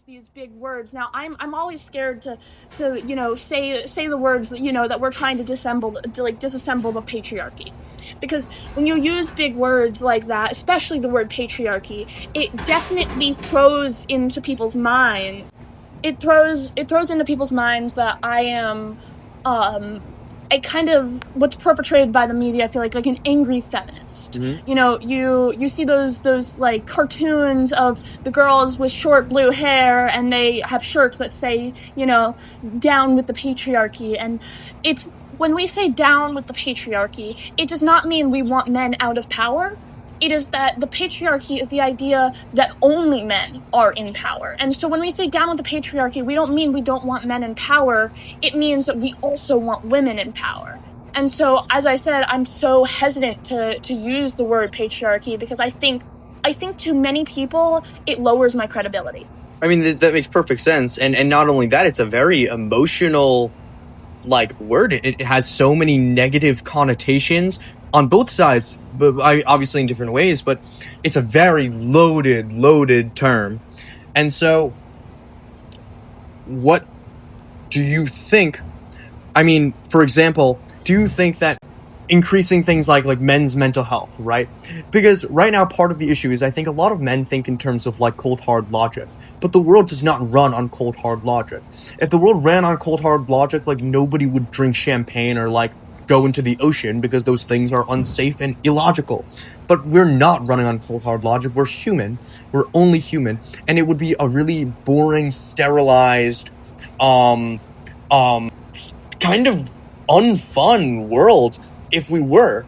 use these big words. Now, I'm always scared to say the words that we're trying to disassemble the patriarchy, because when you use big words like that, especially the word patriarchy, it definitely throws into people's minds. It throws into people's minds that I am a kind of what's perpetrated by the media. I feel like an angry feminist. Mm-hmm. You see those like cartoons of the girls with short blue hair, and they have shirts that say down with the patriarchy. And it's when we say down with the patriarchy, it does not mean we want men out of power. It is that the patriarchy is the idea that only men are in power. And so when we say down with the patriarchy, we don't mean we don't want men in power. It means that we also want women in power. And so, as I said, I'm so hesitant to use the word patriarchy because I think to many people, it lowers my credibility. I mean, that makes perfect sense. And not only that, it's a very emotional, word. It has so many negative connotations on both sides, but obviously in different ways, but it's a very loaded term. And so, what do you think? I mean, for example, do you think that increasing things like men's mental health, right? Because right now, part of the issue is I think a lot of men think in terms of cold hard logic, but the world does not run on cold hard logic. If the world ran on cold hard logic, nobody would drink champagne or go into the ocean because those things are unsafe and illogical. But we're not running on cold hard logic. We're human. We're only human, and it would be a really boring, sterilized, kind of unfun world if we were.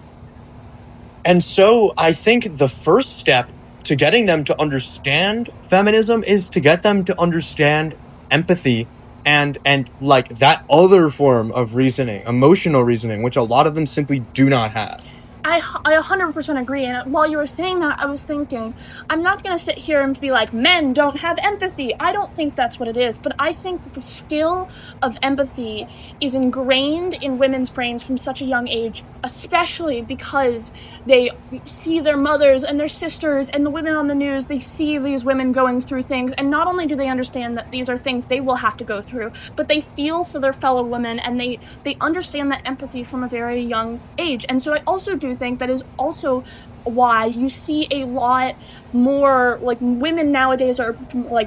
And so I think the first step to getting them to understand feminism is to get them to understand empathy and that other form of reasoning, emotional reasoning, which a lot of them simply do not have. I 100% agree, and while you were saying that, I was thinking, I'm not going to sit here and be like, men don't have empathy. I don't think that's what it is, but I think that the skill of empathy is ingrained in women's brains from such a young age, especially because they see their mothers and their sisters and the women on the news. They see these women going through things, and not only do they understand that these are things they will have to go through, but they feel for their fellow women, and they understand that empathy from a very young age. And so I also do think that is also why you see a lot more women nowadays are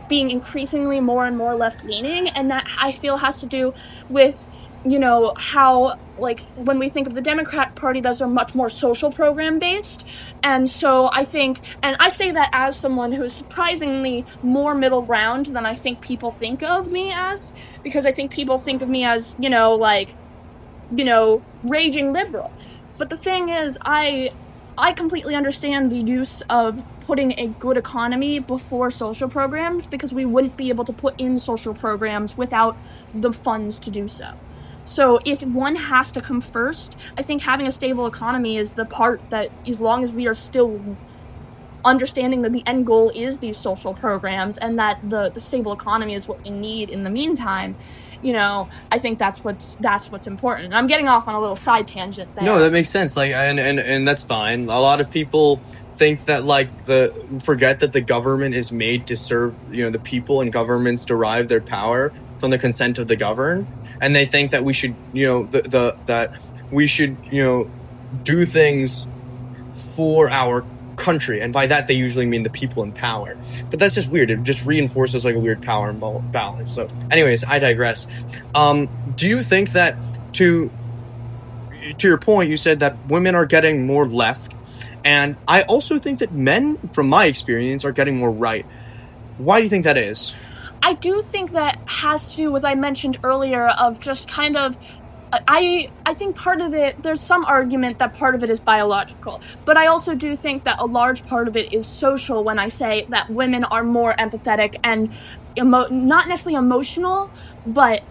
being increasingly more and more left-leaning, and that I feel has to do with how when we think of the Democrat Party, those are much more social program based. And so I think, and I say that as someone who is surprisingly more middle ground than I think people think of me as, because I think people think of me as raging liberal. But the thing is, I completely understand the use of putting a good economy before social programs, because we wouldn't be able to put in social programs without the funds to do so. So if one has to come first, I think having a stable economy is the part that, as long as we are still understanding that the end goal is these social programs and that the stable economy is what we need in the meantime, I think that's what's important. I'm getting off on a little side tangent there. No, that makes sense. And that's fine. A lot of people think that forget that the government is made to serve the people, and governments derive their power from the consent of the governed, and they think that we should that we should do things for our country, and by that they usually mean the people in power. But that's just weird. It just reinforces a weird power imbalance. So anyways, I digress. Do you think that, to your point, you said that women are getting more left, and I also think that men, from my experience, are getting more right. Why do you think that is? I do think that has to do with, I mentioned earlier, of just kind of, I think part of it, there's some argument that part of it is biological, but I also do think that a large part of it is social when I say that women are more empathetic and not necessarily emotional, but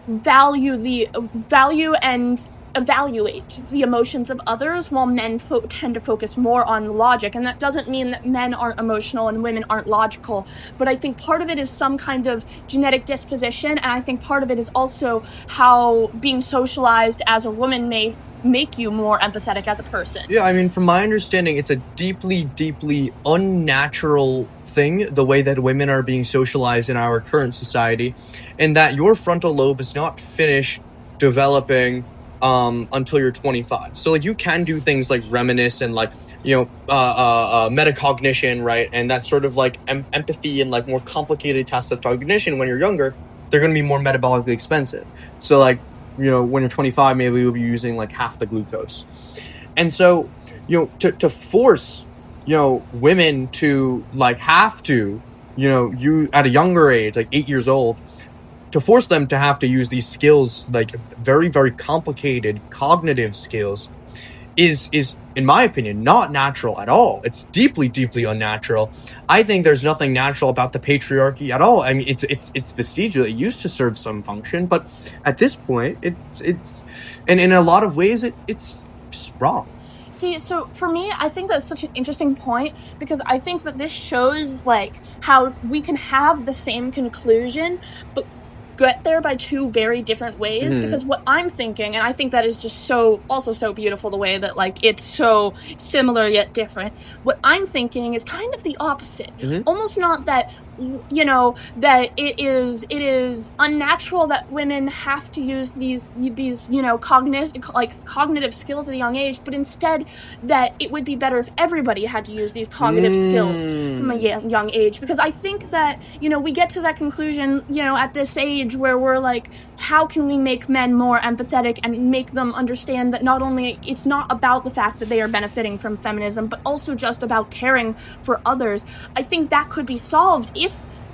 value and evaluate the emotions of others, while men tend to focus more on logic. And that doesn't mean that men aren't emotional and women aren't logical, but I think part of it is some kind of genetic disposition, and I think part of it is also how being socialized as a woman may make you more empathetic as a person. Yeah, I mean, from my understanding, it's a deeply, deeply unnatural thing, the way that women are being socialized in our current society, and that your frontal lobe is not finished developing until you're 25. So like you can do things like reminisce and like, you know, metacognition, right? And that sort of like empathy and like more complicated tasks of cognition when you're younger, they're going to be more metabolically expensive. So like, you know, when you're 25, maybe you'll be using like half the glucose. And so, you know, to force, you know, women to like have to, you know, you at a younger age, like 8 years old, to force them to have to use these skills, like very, very complicated cognitive skills, is in my opinion not natural at all. It's deeply, deeply unnatural. I think there's nothing natural about the patriarchy at all. I mean, it's vestigial. It used to serve some function, but at this point, it's and in a lot of ways, it's just wrong. See, so for me, I think that's such an interesting point, because I think that this shows like how we can have the same conclusion, but get there by two very different ways. Because what I'm thinking, and I think that is just also so beautiful, the way that like it's so similar yet different. What I'm thinking is kind of the opposite. Almost not that, you know, that it is unnatural that women have to use these you know cognitive skills at a young age, but instead that it would be better if everybody had to use these cognitive skills from a young age. Because I think that, you know, we get to that conclusion, you know, at this age where we're like, how can we make men more empathetic and make them understand that not only it's not about the fact that they are benefiting from feminism, but also just about caring for others. I think that could be solved if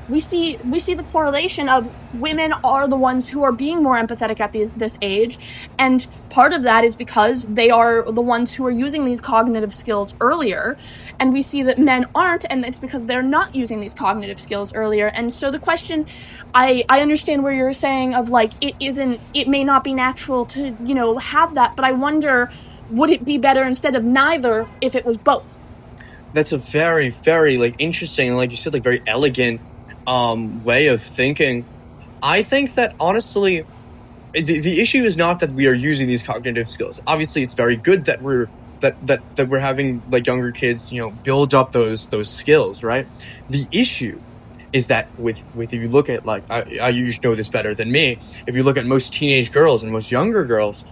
we see the correlation of women are the ones who are being more empathetic at this age, and part of that is because they are the ones who are using these cognitive skills earlier, and we see that men aren't, and it's because they're not using these cognitive skills earlier. And so the question, I understand where you're saying of like it may not be natural to, you know, have that, but I wonder, would it be better instead of neither if it was both? That's a very, very like interesting, like you said, like very elegant way of thinking. I think that honestly, the issue is not that we are using these cognitive skills. Obviously, it's very good that we're having like younger kids, you know, build up those skills, right? The issue is that with if you look at like you know this better than me. If you look at most teenage girls and most younger girls,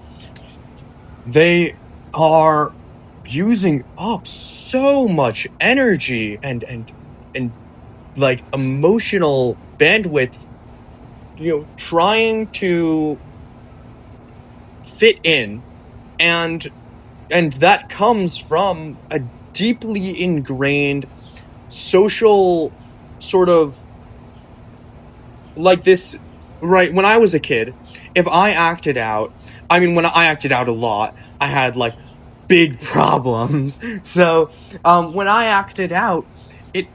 they are using up so much energy and like emotional bandwidth, you know, trying to fit in, and that comes from a deeply ingrained social sort of like this, right? When I was a kid, if I acted out, I mean, when I acted out a lot, I had like big problems. So when I acted out, it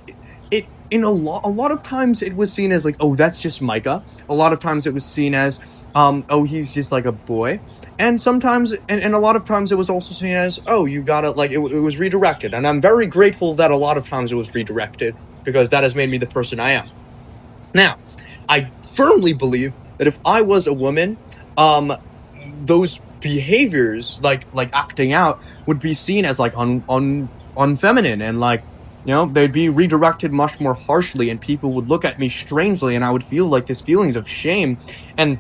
in a lot of times it was seen as like, oh, that's just Micah. A lot of times it was seen as, oh, he's just like a boy. And sometimes, and a lot of times it was also seen as, oh, you gotta, like, it was redirected. And I'm very grateful that a lot of times it was redirected, because that has made me the person I am. Now, I firmly believe that if I was a woman, those behaviors, like acting out, would be seen as like unfeminine, and like, you know, they'd be redirected much more harshly, and people would look at me strangely, and I would feel like this feelings of shame, and,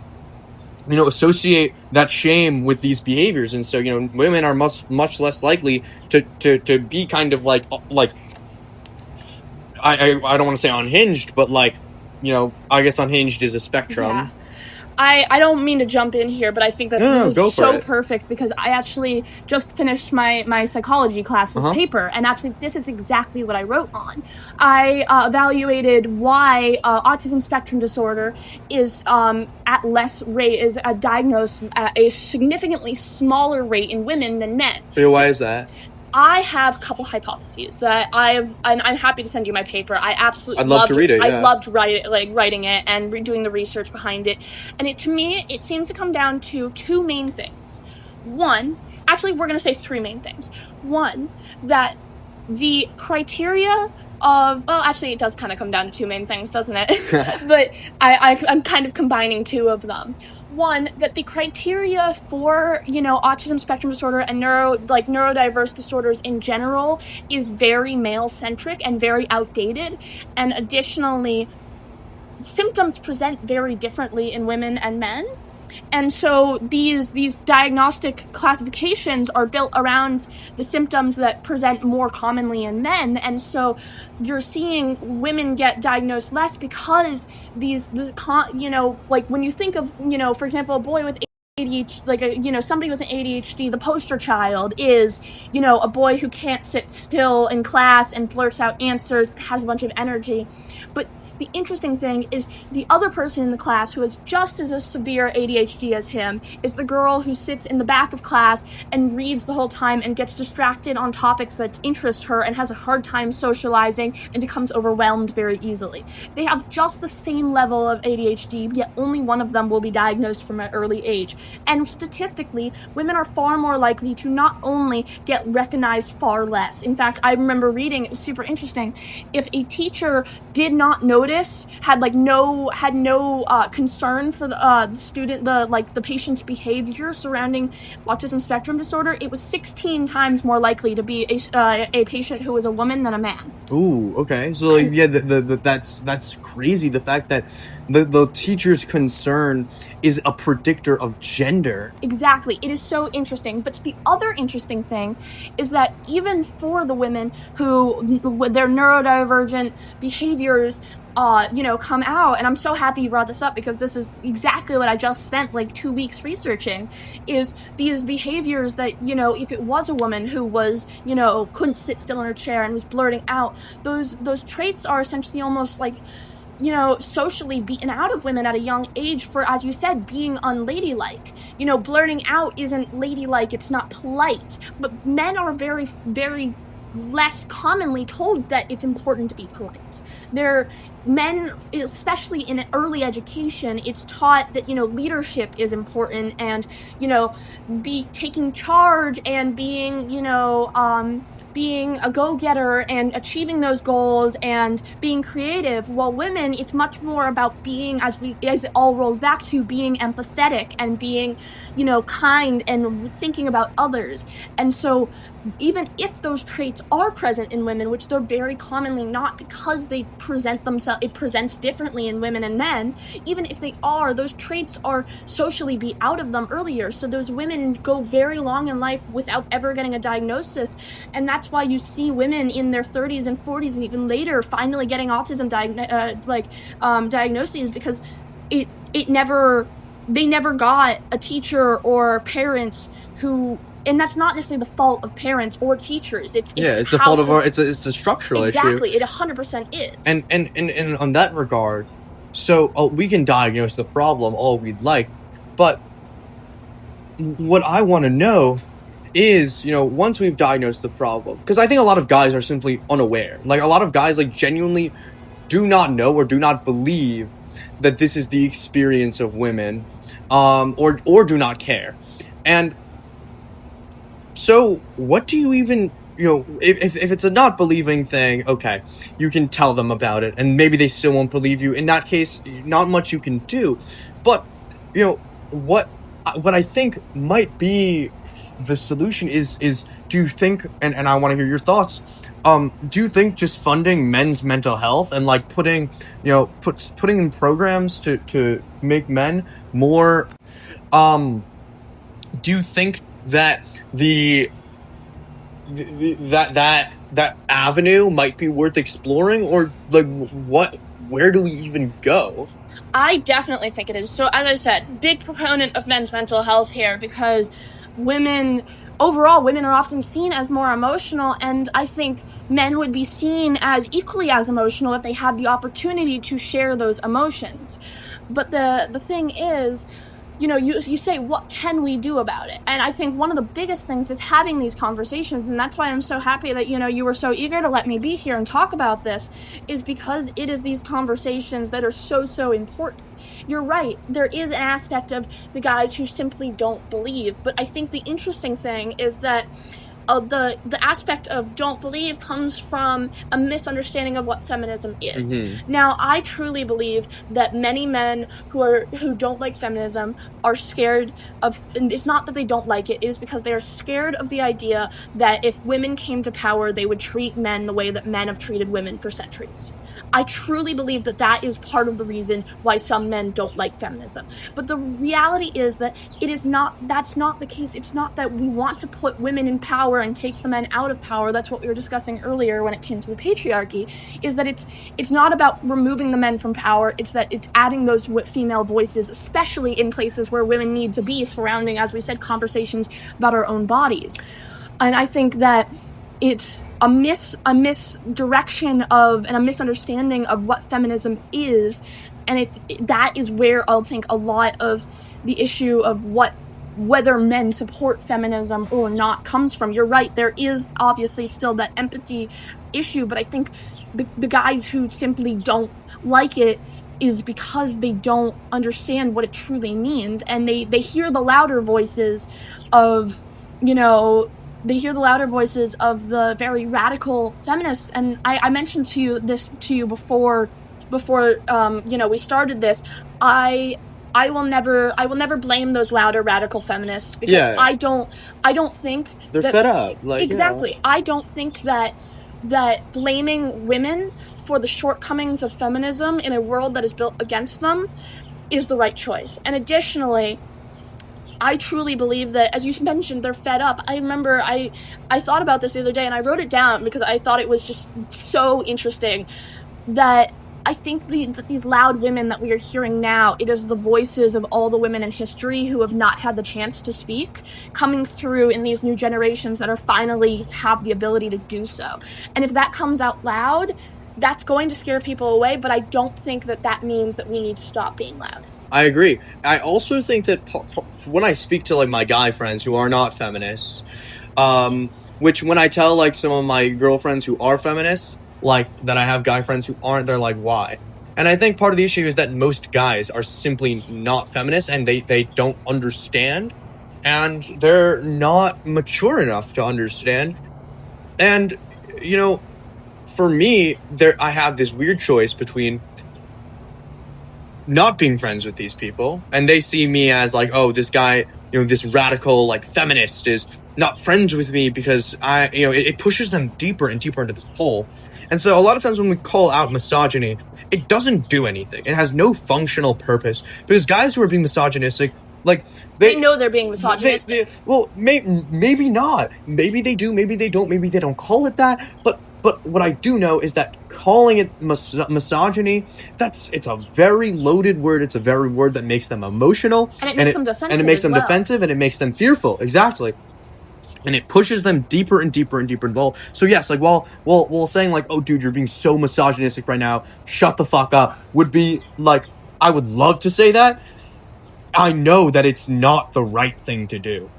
you know, associate that shame with these behaviors. And so, you know, women are much less likely to be kind of like I don't want to say unhinged, but like, you know, I guess unhinged is a spectrum. Yeah. I don't mean to jump in here, but I think that this is so perfect, because I actually just finished my psychology class's paper, and actually this is exactly what I wrote on. I evaluated why autism spectrum disorder is at less rate, is diagnosed at a significantly smaller rate in women than men. Why is that? I have a couple hypotheses that and I'm happy to send you my paper. I'd love to read it. I loved writing it and doing the research behind it. And to me, it seems to come down to two main things. One, actually, we're going to say three main things. One, that the criteria Well, actually, it does kind of come down to two main things, doesn't it? But I'm kind of combining two of them. One, that the criteria for, autism spectrum disorder and neurodiverse disorders in general is very male-centric and very outdated. And additionally, symptoms present very differently in women and men. And so these diagnostic classifications are built around the symptoms that present more commonly in men. And so you're seeing women get diagnosed less because when you think of, for example, a boy with ADHD, somebody with an ADHD, the poster child is, a boy who can't sit still in class and blurts out answers, has a bunch of energy. But the interesting thing is the other person in the class who has just as a severe ADHD as him is the girl who sits in the back of class and reads the whole time and gets distracted on topics that interest her and has a hard time socializing and becomes overwhelmed very easily. They have just the same level of ADHD, yet only one of them will be diagnosed from an early age. And statistically, women are far more likely to not only get recognized far less. In fact, I remember reading, it was super interesting, if a teacher did not notice, had no concern for the student, the patient's behavior surrounding autism spectrum disorder, it was 16 times more likely to be a patient who was a woman than a man. Ooh, okay. So that's crazy. The fact that the teacher's concern is a predictor of gender. Exactly. It is so interesting. But the other interesting thing is that even for the women who, with their neurodivergent behaviors, come out, and I'm so happy you brought this up because this is exactly what I just spent 2 weeks researching, is these behaviors that, if it was a woman who was, couldn't sit still in her chair and was blurting out, those traits are essentially almost socially beaten out of women at a young age for, as you said, being unladylike. Blurting out isn't ladylike, it's not polite, but men are very, very less commonly told that it's important to be polite. Men, especially in early education, it's taught that, leadership is important and, be taking charge and being, being a go-getter and achieving those goals and being creative. While women, it's much more about being, as it all rolls back to, being empathetic and being, kind and thinking about others. And so even if those traits are present in women, which they're very commonly not because they present themselves, it presents differently in women and men, even if they are, those traits are socially beat out of them earlier. So those women go very long in life without ever getting a diagnosis. And that's why you see women in their 30s and 40s and even later finally getting autism diagnoses, because they never got a teacher or parents who. And that's not necessarily the fault of parents or teachers. It's a fault of it's a structural issue. Exactly, it 100% is. And on that regard, so we can diagnose the problem all we'd like, but what I want to know is, once we've diagnosed the problem, because I think a lot of guys are simply unaware. A lot of guys genuinely do not know or do not believe that this is the experience of women, or do not care, and. So what do you even, if it's a not believing thing, okay, you can tell them about it and maybe they still won't believe you. In that case, not much you can do. But, what I think might be the solution is do you think, and I want to hear your thoughts, do you think just funding men's mental health and putting in programs to make men more, do you think that that avenue might be worth exploring, or where do we even go? I definitely think it is. So as I said, big proponent of men's mental health here, because women are often seen as more emotional, and I think men would be seen as equally as emotional if they had the opportunity to share those emotions. But the thing is, you say, what can we do about it? And I think one of the biggest things is having these conversations, and that's why I'm so happy that, you were so eager to let me be here and talk about this, is because it is these conversations that are so, so important. You're right, there is an aspect of the guys who simply don't believe, but I think the interesting thing is that the aspect of don't believe comes from a misunderstanding of what feminism is. Mm-hmm. Now, I truly believe that many men who don't like feminism are scared of, and it's not that they don't like it, it is because they are scared of the idea that if women came to power, they would treat men the way that men have treated women for centuries. I truly believe that that is part of the reason why some men don't like feminism. But the reality is that that's not the case. It's not that we want to put women in power and take the men out of power. That's what we were discussing earlier when it came to the patriarchy, is that it's not about removing the men from power. It's that it's adding those female voices, especially in places where women need to be, surrounding, as we said, conversations about our own bodies. And I think that it's a misdirection of and a misunderstanding of what feminism is, and that is where I think a lot of the issue of whether men support feminism or not comes from. You're right, there is obviously still that empathy issue, but I think the guys who simply don't like it is because they don't understand what it truly means, and they hear the louder voices of, they hear the louder voices of the very radical feminists. And I mentioned to you before we started this. I will never blame those louder radical feminists, because I don't think they're fed up. Exactly. I don't think that blaming women for the shortcomings of feminism in a world that is built against them is the right choice. And additionally, I truly believe that, as you mentioned, they're fed up. I remember I thought about this the other day, and I wrote it down because I thought it was just so interesting, that I think that these loud women that we are hearing now, it is the voices of all the women in history who have not had the chance to speak, coming through in these new generations that are finally have the ability to do so. And if that comes out loud, that's going to scare people away, but I don't think that means that we need to stop being loud. I agree. I also think that when I speak to my guy friends who are not feminists, which when I tell some of my girlfriends who are feminists, that I have guy friends who aren't, they're like, why? And I think part of the issue is that most guys are simply not feminists, and they don't understand, and they're not mature enough to understand. And, for me, I have this weird choice between not being friends with these people, and they see me as this guy, this radical feminist is not friends with me because it pushes them deeper and deeper into this hole. And so a lot of times when we call out misogyny, it doesn't do anything. It has no functional purpose, because guys who are being misogynistic, they know they're being misogynistic. Maybe not. Maybe they do. Maybe they don't. Maybe they don't call it that. But what I do know is that calling it misogyny, it's a very loaded word. It's a very word that makes them emotional. And it makes them defensive. And it makes them defensive, and it makes them fearful. Exactly. And it pushes them deeper and deeper and deeper in the hole. So yes, while saying oh dude, you're being so misogynistic right now, shut the fuck up, would be I would love to say that. I know that it's not the right thing to do.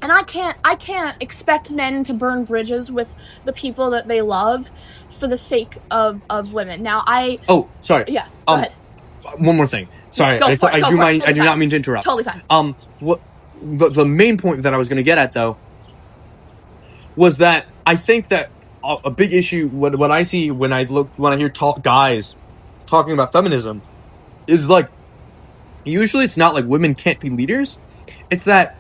And I can't expect men to burn bridges with the people that they love for the sake of women. Now Oh, sorry. Yeah. Go ahead. One more thing. Sorry, I do not mean to interrupt. Totally fine. What the main point that I was going to get at though was that I think that a big issue what I see when I hear guys talking about feminism is usually it's not women can't be leaders. It's that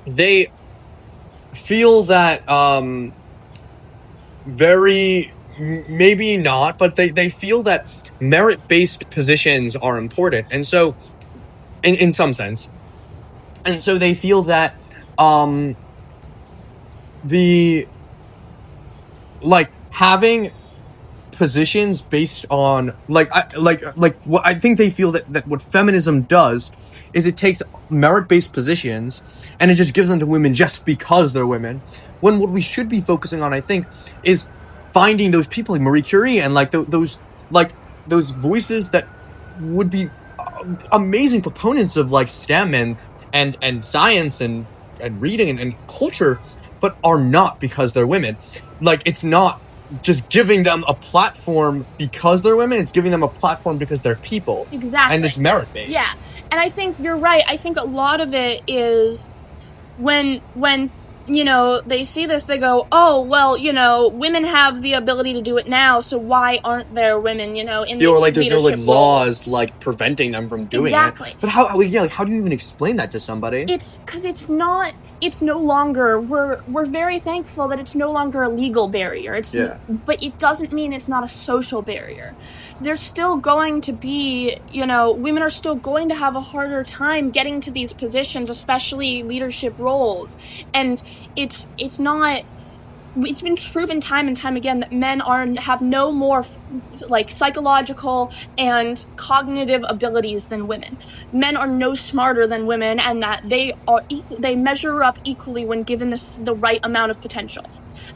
they feel that maybe not, but they feel that merit-based positions are important, and so in some sense, and so they feel that having positions based on what I think they feel that what feminism does is it takes merit-based positions and it just gives them to women just because they're women, when what we should be focusing on, I think, is finding those people like Marie Curie and those voices that would be amazing proponents of STEM and science and reading and culture, but are not because they're women. It's not just giving them a platform because they're women, it's giving them a platform because they're people. Exactly. And it's merit-based. Yeah. And I think you're right. I think a lot of it is when they see this, they go, oh, well, women have the ability to do it now, so why aren't there women, in these or like there's no like leadership laws roles? like preventing them from doing Exactly. it. But how do you even explain that to somebody? It's because it's no longer, we're very thankful that it's no longer a legal barrier. But it doesn't mean it's not a social barrier. There's still going to be, women are still going to have a harder time getting to these positions, especially leadership roles. And it's been proven time and time again that men have no more like psychological and cognitive abilities than women. Men are no smarter than women, and that they measure up equally when given the right amount of potential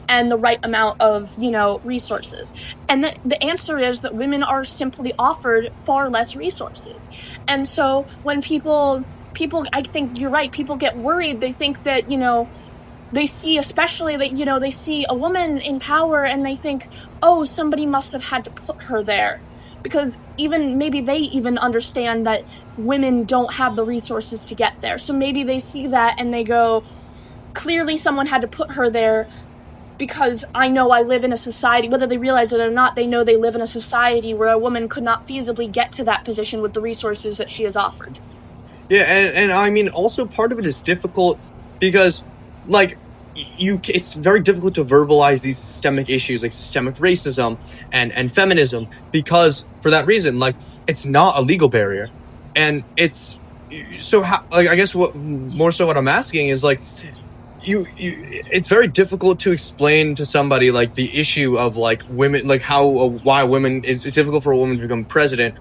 and the right amount of resources. And the answer is that women are simply offered far less resources. And so when people, I think you're right, people get worried. They think that they see, especially that, they see a woman in power and they think, oh, somebody must have had to put her there. Because maybe they even understand that women don't have the resources to get there. So maybe they see that and they go, clearly someone had to put her there, because I know I live in a society, whether they realize it or not, they know they live in a society where a woman could not feasibly get to that position with the resources that she is offered. Yeah, and I mean, also part of it is difficult because, like, it's very difficult to verbalize these systemic issues like systemic racism and feminism, because for that reason, like, it's not a legal barrier. And it's so how, like, I guess what I'm asking is, like, it's very difficult to explain to somebody like the issue of like women, like why women, it's difficult for a woman to become president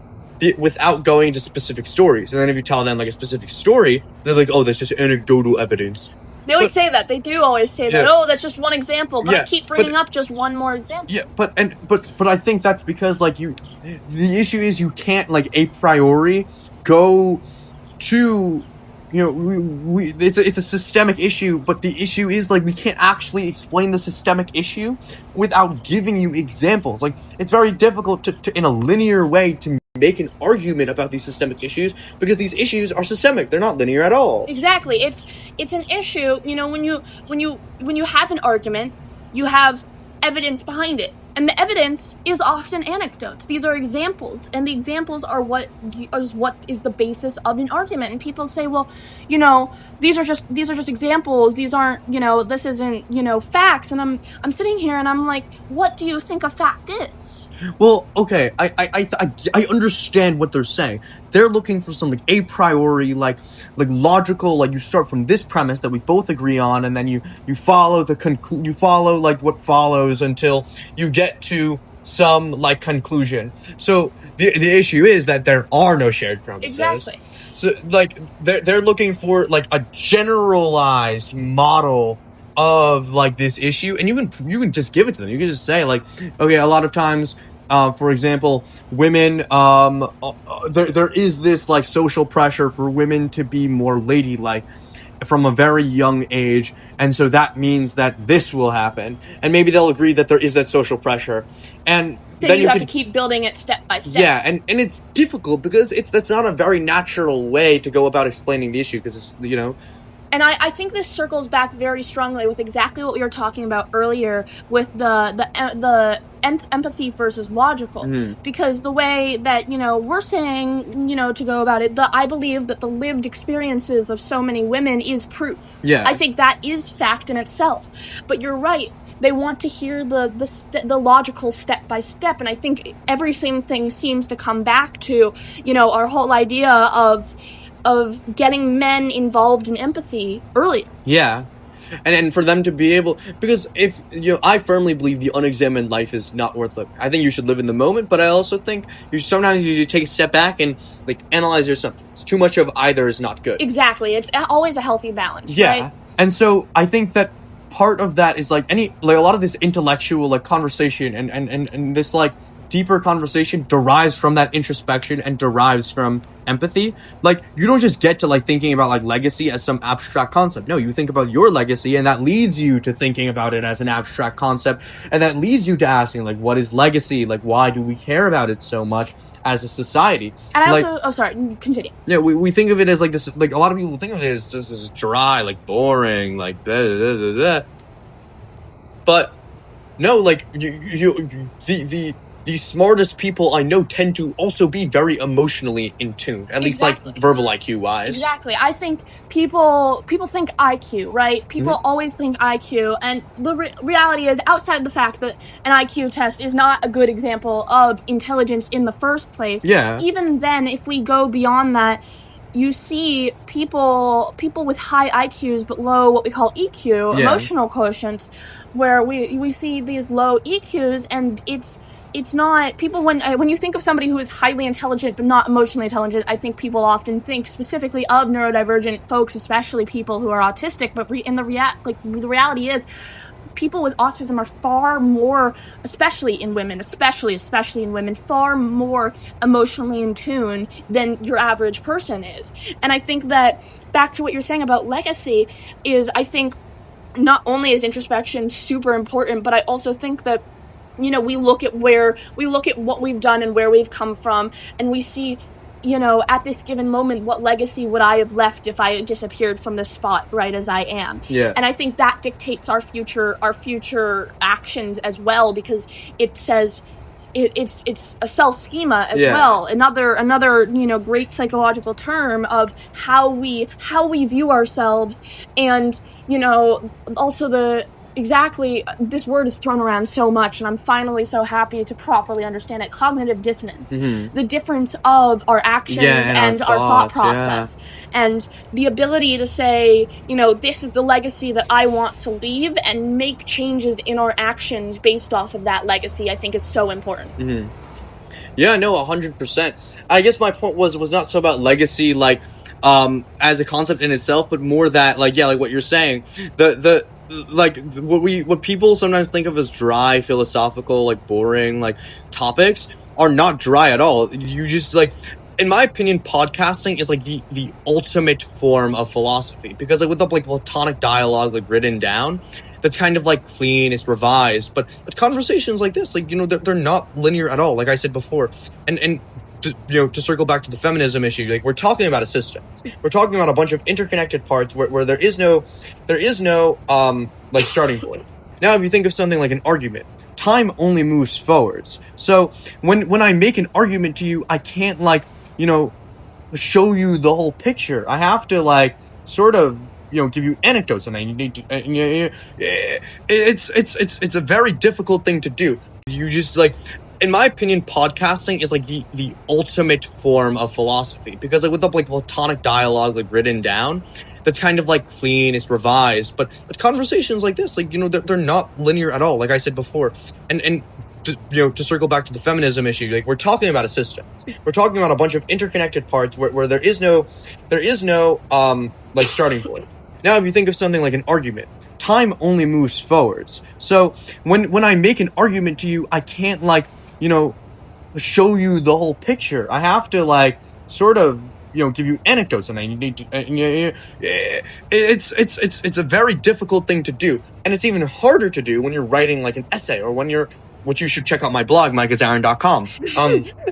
without going to specific stories. And then if you tell them like a specific story, they're like, oh, that's just anecdotal evidence. They always say that. They do always say that. Oh, that's just one example. But I keep bringing up just one more example. Yeah, but I think that's because like the issue is you can't like a priori go to, it's a systemic issue, but the issue is like we can't actually explain the systemic issue without giving you examples. Like, it's very difficult to in a linear way to make an argument about these systemic issues, because these issues are systemic. They're not linear at all. Exactly. It's an issue, when you have an argument, you have evidence behind it. And the evidence is often anecdotes. These are examples, and the examples are what is the basis of an argument. And people say, well, these are just examples. These aren't, this isn't, facts. And I'm sitting here and I'm like, what do you think a fact is? Well, okay, I understand what they're saying. They're looking for something a priori, like logical, like you start from this premise that we both agree on, and then you follow you follow like what follows until you get to some like conclusion. So the issue is that there are no shared premises. Exactly. So like they're looking for like a generalized model of like this issue, and you can just give it to them. You can just say like, okay, a lot of times, for example, women, there is this like social pressure for women to be more ladylike from a very young age, and so that means that this will happen, and maybe they'll agree that there is that social pressure, and then you have to keep building it step by step. Yeah, and it's difficult because that's not a very natural way to go about explaining the issue, because it's, And I think this circles back very strongly with exactly what we were talking about earlier with the empathy versus logical. Mm-hmm. Because the way that, we're saying, to go about it, I believe that the lived experiences of so many women is proof. Yeah. I think that is fact in itself. But you're right. They want to hear the logical step by step. And I think everything seems to come back to, our whole idea of getting men involved in empathy early. Yeah. And for them to be able, because if, I firmly believe the unexamined life is not worth living. I think you should live in the moment, but I also think sometimes you take a step back and like analyze your assumptions. Too much of either is not good. Exactly. It's always a healthy balance, yeah. Right? And so I think that part of that is like a lot of this intellectual like conversation and this like deeper conversation derives from that introspection and derives from empathy. Like, you don't just get to like thinking about like legacy as some abstract concept. No, you think about your legacy, and that leads you to thinking about it as an abstract concept, and that leads you to asking like, what is legacy? Like, why do we care about it so much? as a society. And I like, also, oh, sorry, continue. Yeah, we think of it as like this, like a lot of people think of it as just this dry, like boring, like blah, blah, blah, blah. But no, like the smartest people I know tend to also be very emotionally in tune, at least like verbal IQ wise. Exactly. I think people think IQ, right? People always think IQ, and the reality is, outside the fact that an IQ test is not a good example of intelligence in the first place, even then, if we go beyond that, you see people with high IQs but low what we call EQ, emotional quotients, where we see these low EQs, and it's not people when you think of somebody who is highly intelligent but not emotionally intelligent. I think people often think specifically of neurodivergent folks, especially people who are autistic. But the reality is, people with autism are far more, especially in women, far more emotionally in tune than your average person is. And I think that, back to what you're saying about legacy, is I think not only is introspection super important, but I also think that, you know, we look at what we've done and where we've come from, and we see, you know, at this given moment, what legacy would I have left if I disappeared from this spot right as I am? Yeah. And I think that dictates our future actions as well, because it says it's a self schema as well. Another you know, great psychological term of how we view ourselves, and, you know, also this word is thrown around so much, and I'm finally so happy to properly understand it. Cognitive dissonance. The difference of our actions and our thought process. And the ability to say, you know, this is the legacy that I want to leave, and make changes in our actions based off of that legacy, I think is so important. Yeah, no, 100%. I guess my point was not so about legacy, like, as a concept in itself, but more that, like, like what you're saying, what people sometimes think of as dry, philosophical, like boring, like topics are not dry at all. You just, like, in my opinion, podcasting is like the ultimate form of philosophy, because like with the like platonic dialogue like written down, that's kind of like clean, it's revised, but conversations like this, like, you know, they're not linear at all, like I said before, and to circle back to the feminism issue, like, we're talking about a system. We're talking about a bunch of interconnected parts where there is no like starting point. Now, if you think of something like an argument, time only moves forwards. So when I make an argument to you, I can't, like, you know, show you the whole picture. I have to, like, sort of, you know, give you anecdotes, and I need to. It's a very difficult thing to do. You just, like, in my opinion, podcasting is like the ultimate form of philosophy, because like with the like platonic dialogue like written down, that's kind of like clean, it's revised, but conversations like this, like, you know, they're not linear at all, like I said before, and to circle back to the feminism issue, like, we're talking about a system. We're talking about a bunch of interconnected parts where there is no like starting point. Now, if you think of something like an argument, time only moves forwards. So when I make an argument to you, I can't, like, you know, show you the whole picture. I have to, like, sort of, you know, give you anecdotes, and I need to. It's a very difficult thing to do, and it's even harder to do when you're writing like an essay, or which you should check out my blog, mikeisaaron.com.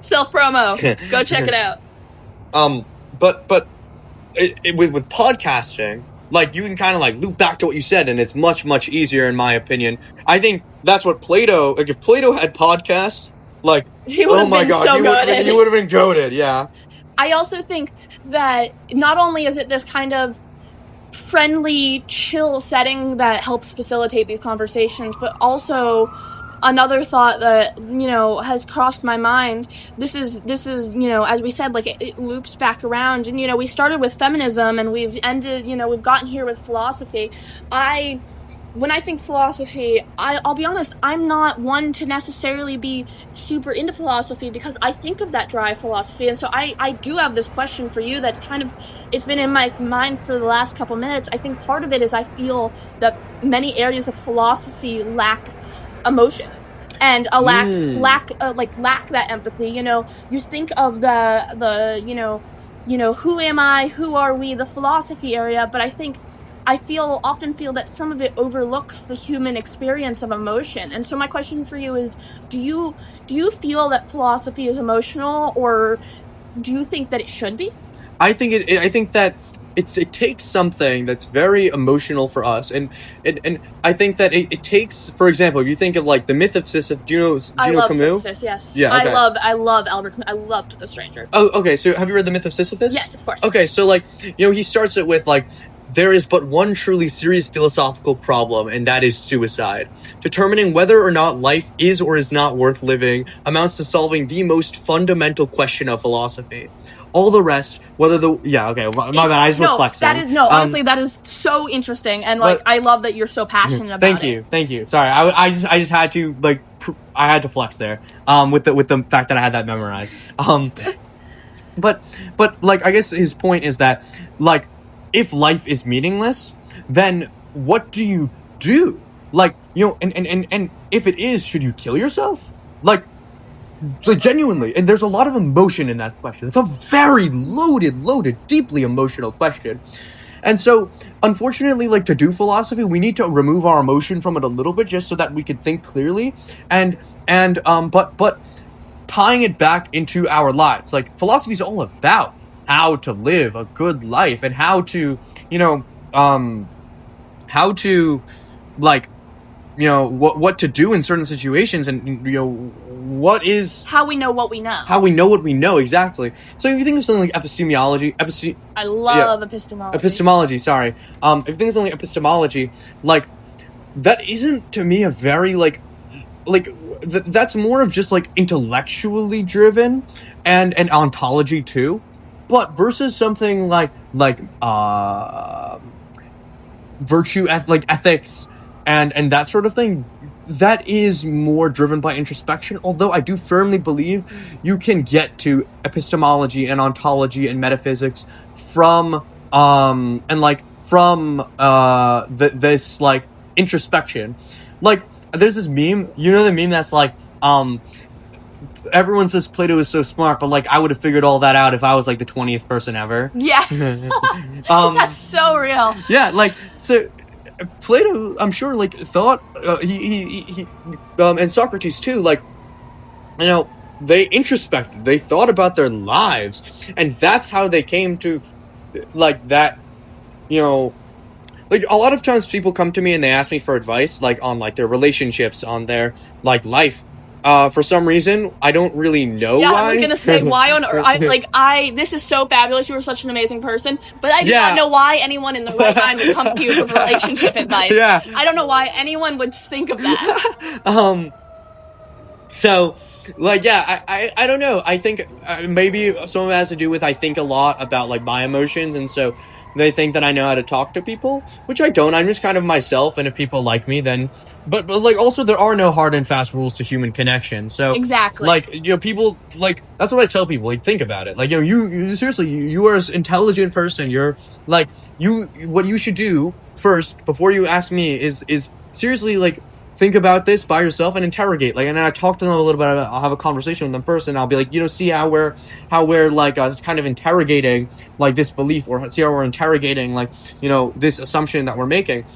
Self promo. Go check it out. But with podcasting, like, you can kind of like loop back to what you said, and it's much easier, in my opinion. I think that's what Plato, like, if Plato had podcasts, like, oh my god, he would have been goated. Yeah. I also think that not only is it this kind of friendly, chill setting that helps facilitate these conversations, but also another thought that, you know, has crossed my mind. This is, you know, as we said, like, it loops back around, and, you know, we started with feminism, and we've ended, you know, we've gotten here with philosophy. When I think philosophy, I'll be honest, I'm not one to necessarily be super into philosophy, because I think of that dry philosophy. And so I do have this question for you that's kind of, it's been in my mind for the last couple minutes. I think part of it is I feel that many areas of philosophy lack emotion, and lack that empathy. You know, you think of the you know, who am I, who are we, the philosophy area, but I think often feel that some of it overlooks the human experience of emotion. And so my question for you is, do you feel that philosophy is emotional, or do you think that it should be? I think that it takes something that's very emotional for us, and I think that it takes, for example, if you think of like the myth of Sisyphus. Do you know Camus? Sisyphus, yes. Yeah, okay. I love Albert Camus. I loved The Stranger. Oh, okay. So have you read the myth of Sisyphus? Yes, of course. Okay, so like, he starts it with like, there is but one truly serious philosophical problem, and that is suicide. Determining whether or not life is or is not worth living amounts to solving the most fundamental question of philosophy. All the rest, whether the... Yeah, okay, my bad, I just was flexing. Honestly, that is so interesting, and, like, I love that you're so passionate about it. Thank you. Sorry, I just had to, like, I had to flex there, with the fact that I had that memorized. But, like, I guess his point is that, like, if life is meaningless, then what do you do? Like, and if it is, should you kill yourself? Like, genuinely, and there's a lot of emotion in that question. It's a very loaded, deeply emotional question. And so, unfortunately, like, to do philosophy, we need to remove our emotion from it a little bit, just so that we can think clearly, but tying it back into our lives. Like, philosophy is all about how to live a good life, and how to, what to do in certain situations, and, what is... How we know what we know. How we know what we know, exactly. So if you think of something like epistemology... I love epistemology. Epistemology, sorry. If you think of something like epistemology, like, that isn't, to me, a very, that's more of just, like, intellectually driven, and ontology, too. But versus something like virtue, ethics, and that sort of thing, that is more driven by introspection, although I do firmly believe you can get to epistemology and ontology and metaphysics from this, like, introspection. Like, there's this meme, the meme that's like, everyone says Plato is so smart, but, like, I would have figured all that out if I was, like, the 20th person ever. Yeah. That's so real. Yeah, like, so... Plato, I'm sure, like, thought, he and Socrates too, like, they introspected, they thought about their lives, and that's how they came to, like, that, like, a lot of times people come to me and they ask me for advice, like, on, like, their relationships, on their, like, life. For some reason, I don't really know why. Yeah, I was gonna say, why on earth? This is so fabulous, you are such an amazing person, but I do not know why anyone in the right mind would come to you for relationship advice. Yeah. I don't know why anyone would think of that. So, like, yeah, I don't know. I think maybe some of it has to do with, I think a lot about, like, my emotions, and so they think that I know how to talk to people, which I don't. I'm just kind of myself, and if people like me, then... But like, also, there are no hard and fast rules to human connection, so... Exactly. Like, people, like, that's what I tell people, like, think about it. Like, you seriously, you are an intelligent person, you're, like, what you should do first, before you ask me, is seriously, like, think about this by yourself and interrogate, like, and then I talk to them a little bit about, I'll have a conversation with them first, and I'll be like, see how we're like, kind of interrogating, like, this belief, or see how we're interrogating, like, this assumption that we're making.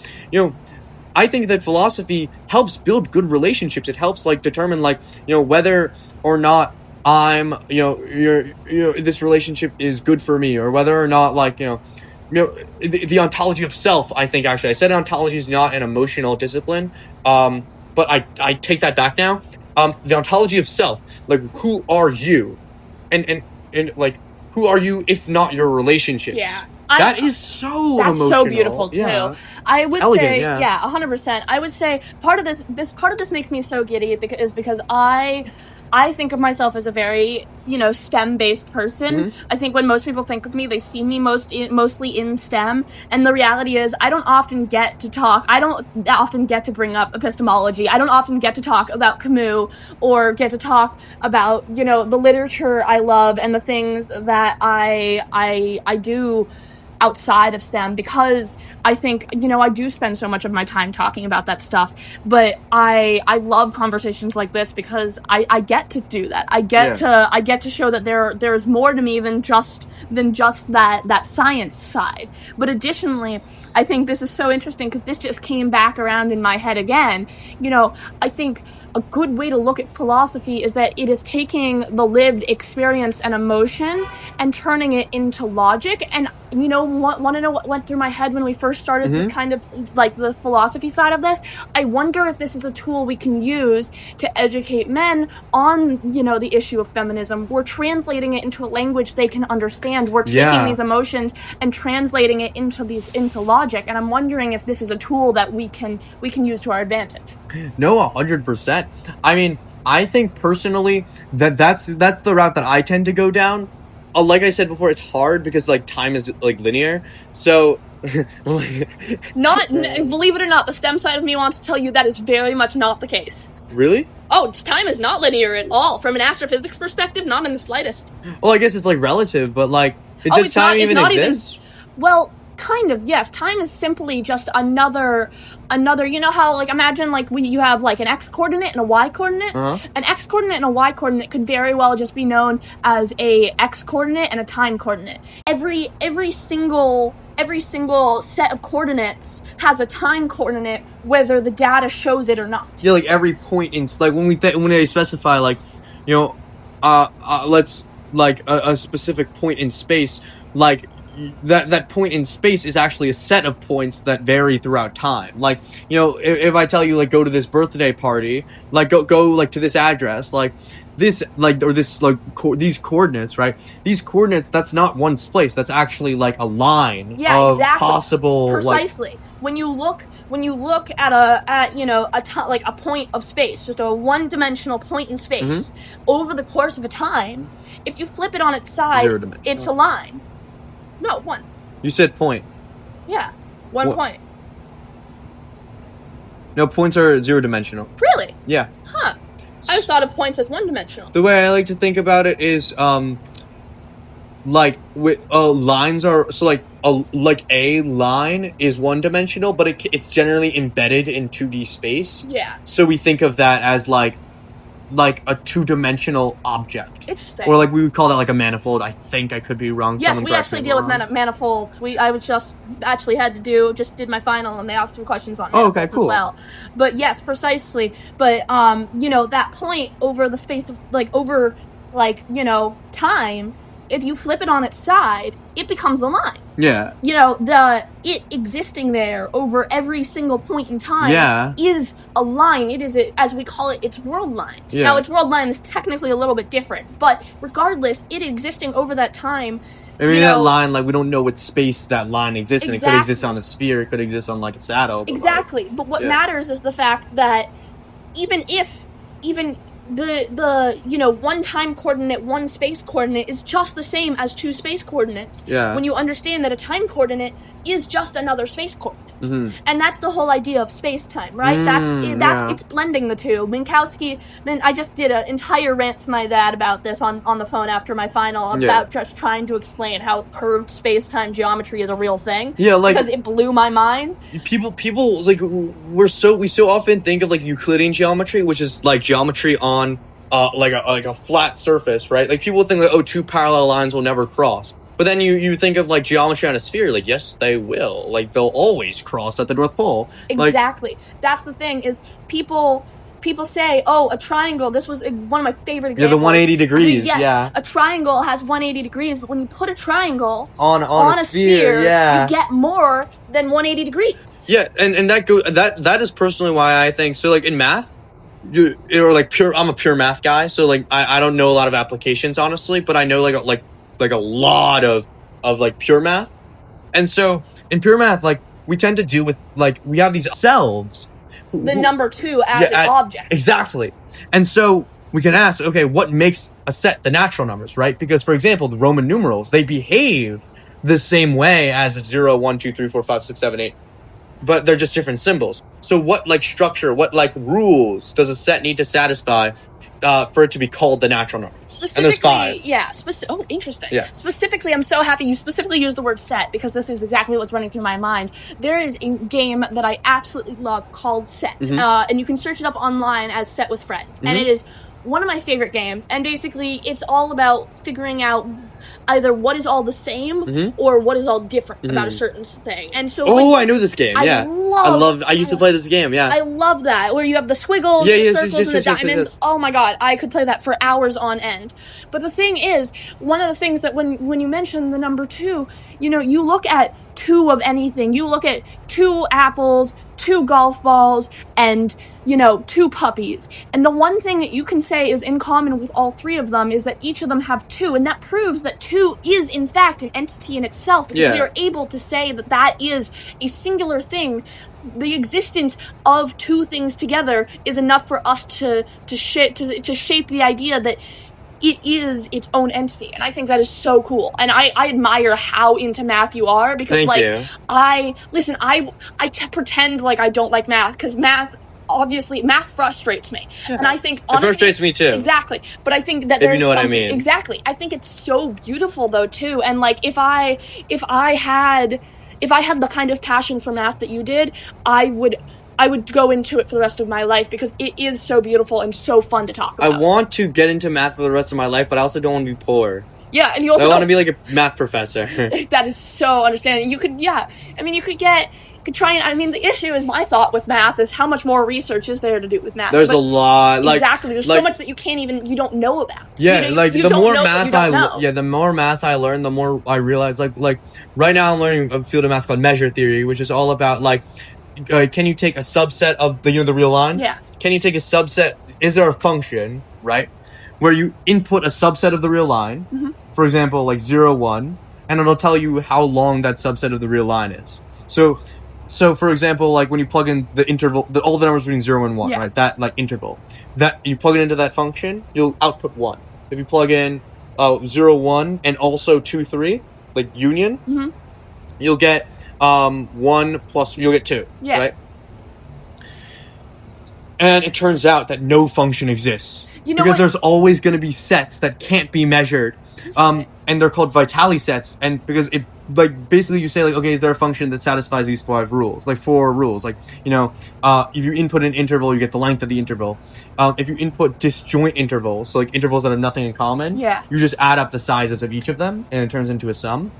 I think that philosophy helps build good relationships. It helps, like, determine, like, whether or not I'm, this relationship is good for me, or whether or not, like, the ontology of self, I think, actually. I said ontology is not an emotional discipline, but I take that back now. The ontology of self, like, who are you? And like, who are you if not your relationships? Yeah. That is so That's emotional. so beautiful, too. Yeah. I would elegant, say, yeah. 100%. I would say part of this makes me so giddy because I think of myself as a very, STEM-based person. Mm-hmm. I think when most people think of me, they see me mostly in STEM, and the reality is I don't often get to talk. I don't often get to bring up epistemology. I don't often get to talk about Camus, or get to talk about, the literature I love and the things that I do outside of STEM, because I think, I do spend so much of my time talking about that stuff, but I love conversations like this because I get to do that. I get to show that there's more to me than just that science side. But additionally, I think this is so interesting because this just came back around in my head again. You know, I think a good way to look at philosophy is that it is taking the lived experience and emotion and turning it into logic. And, you know, want to know what went through my head when we first started this kind of, like, the philosophy side of this? I wonder if this is a tool we can use to educate men on, you know, the issue of feminism. We're translating it into a language they can understand. We're taking these emotions and translating it into logic. And I'm wondering if this is a tool that we can use to our advantage. No, 100%. I mean, I think personally that's the route that I tend to go down. Like I said before, it's hard because like time is like linear. So believe it or not, the STEM side of me wants to tell you that is very much not the case. Really? Oh, time is not linear at all. From an astrophysics perspective, not in the slightest. Well, I guess it's like relative, but like, does time even exist? Well, kind of, yes. Time is simply just another, you know how, like, imagine, like, you have, like, an x-coordinate and a y-coordinate? An x-coordinate and a y-coordinate could very well just be known as a x-coordinate and a time coordinate. Every single set of coordinates has a time coordinate, whether the data shows it or not. Yeah, like, every point in, like, when they specify, like, you know, let's, like, a specific point in space, like, that point in space is actually a set of points that vary throughout time. Like, you know, if I tell you, like, go to this birthday party, like, go like to this address, like this, like, or this, like, these coordinates, right? These coordinates, that's not one place. That's actually like a line of possible, precisely. Like, when you look at you know, like a point of space, just a one-dimensional point in space, over the course of a time, if you flip it on its side, it's a line. No, one. You said point. Yeah, one point. No, points are zero-dimensional. Really? Yeah. Huh. I just thought of points as one-dimensional. The way I like to think about it is, like, with lines are, so like a line is one-dimensional, but it's generally embedded in 2D space. Yeah. So we think of that as like a two-dimensional object. Interesting. Or like we would call that like a manifold. I think I could be wrong. Yes, we actually deal with manifolds. I was just actually did my final, and they asked some questions on manifolds as well. But yes, precisely. But you know, that point over the space of you know, time, if you flip it on its side, it becomes a line. Yeah. You know, it existing there over every single point in time is a line. It is, as we call it, its world line. Yeah. Now, its world line is technically a little bit different, but regardless, it existing over that time. I mean, that line, like, we don't know what space that line exists in. It could exist on a sphere, it could exist on, like, a saddle. Exactly. But what matters is the fact that even the you know, one time coordinate, one space coordinate is just the same as two space coordinates. Yeah. When you understand that a time coordinate is just another space coordinate. And that's the whole idea of space-time, right? It's blending the two. Minkowski, I just did an entire rant to my dad about this on the phone after my final, about just trying to explain how curved space-time geometry is a real thing. Yeah, like, because it blew my mind. People like, we so often think of like Euclidean geometry, which is like geometry on like a flat surface, right? Like, people think that, oh, two parallel lines will never cross. But then you think of, like, geometry on a sphere, like, yes, they will. Like, they'll always cross at the North Pole. Exactly. Like, that's the thing, is people say, oh, a triangle, this was one of my favorite examples. Yeah, the 180 degrees, yes, a triangle has 180 degrees, but when you put a triangle on a sphere, you get more than 180 degrees. Yeah, and that is personally why I think, so, like, in math, I'm a pure math guy, so, like, I don't know a lot of applications, honestly, but I know, like a lot of like pure math. And so in pure math, like, we tend to deal with, like, we have these selves, the number two as an object. Exactly. And so we can ask, okay, what makes a set the natural numbers, right? Because, for example, the Roman numerals, they behave the same way as 0, 1, 2, 3, 4, 5, 6, 7, 8, but they're just different symbols. So what, like, structure, what, like, rules does a set need to satisfy for it to be called the natural number? And there's 5. Yeah. Oh, interesting. Yeah. Specifically, I'm so happy you specifically used the word set, because this is exactly what's running through my mind. There is a game that I absolutely love called Set. And you can search it up online as Set with Friends. And it is one of my favorite games, and basically it's all about figuring out either what is all the same or what is all different about a certain thing. And so I know this game. Yeah, I used to play this game. Yeah, I love that, where you have the squiggles, the circles, and the diamonds. Yes. Oh my god, I could play that for hours on end. But the thing is, one of the things that when you mention the number 2, you look at 2 of anything. You look at 2 apples, 2 golf balls, and 2 puppies. And the one thing that you can say is in common with all 3 of them is that each of them have 2, and that proves that 2 is in fact an entity in itself, because we are able to say that that is a singular thing. The existence of 2 things together is enough for us to shape the idea that it is its own entity. And I think that is so cool. And I admire how into math you are, because I pretend like I don't like math, because math frustrates me. And I think, honestly, it frustrates me too. Exactly. But I think that there's what I mean. Exactly. I think it's so beautiful though too. And like if I had the kind of passion for math that you did, I would go into it for the rest of my life, because it is so beautiful and so fun to talk about. I want to get into math for the rest of my life, but I also don't want to be poor. Yeah, and you also I want to be like a math professor. That is so understanding. You could try and, the issue is, my thought with math is how much more research is there to do with math. There's a lot. Exactly. There's so much that you don't know about. Yeah, the more math I learn, the more I realize, like right now I'm learning a field of math called measure theory, which is all about, can you take a subset of the real line? Yeah. Can you take a subset? Is there a function, right, where you input a subset of the real line, for example, like 0, 1, and it'll tell you how long that subset of the real line is. So for example, like when you plug in the interval, all the numbers between 0 and 1, right? That interval, that you plug it into that function, you'll output 1. If you plug in 0, 1 and also 2, 3, like union, you'll get 1 plus, you'll get 2, right? And it turns out that no function exists. Because there's always going to be sets that can't be measured. And they're called Vitali sets. And because it, basically you say, okay, is there a function that satisfies these 4 rules? If you input an interval, you get the length of the interval. If you input disjoint intervals, so intervals that have nothing in common, you just add up the sizes of each of them, and it turns into a sum.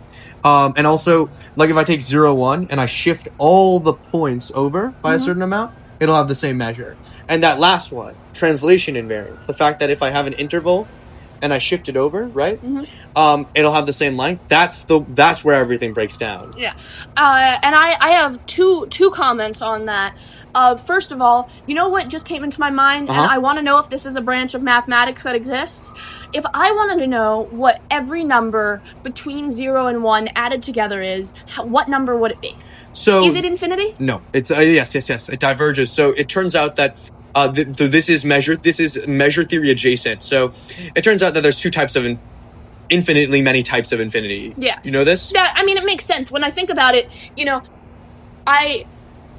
And also, if I take 0, 1, and I shift all the points over by a certain amount, it'll have the same measure. And that last one, translation invariance, the fact that if I have an interval and I shift it over, right, it'll have the same length. That's where everything breaks down. Yeah. And I have two comments on that. First of all, you know what just came into my mind? And I want to know if this is a branch of mathematics that exists. If I wanted to know what every number between 0 and 1 added together is, what number would it be? So, is it infinity? No. It's yes. It diverges. So it turns out that this is measure theory adjacent. So it turns out that there's 2 types of infinitely many types of infinity. Yeah. You know this? Yeah, it makes sense. When I think about it,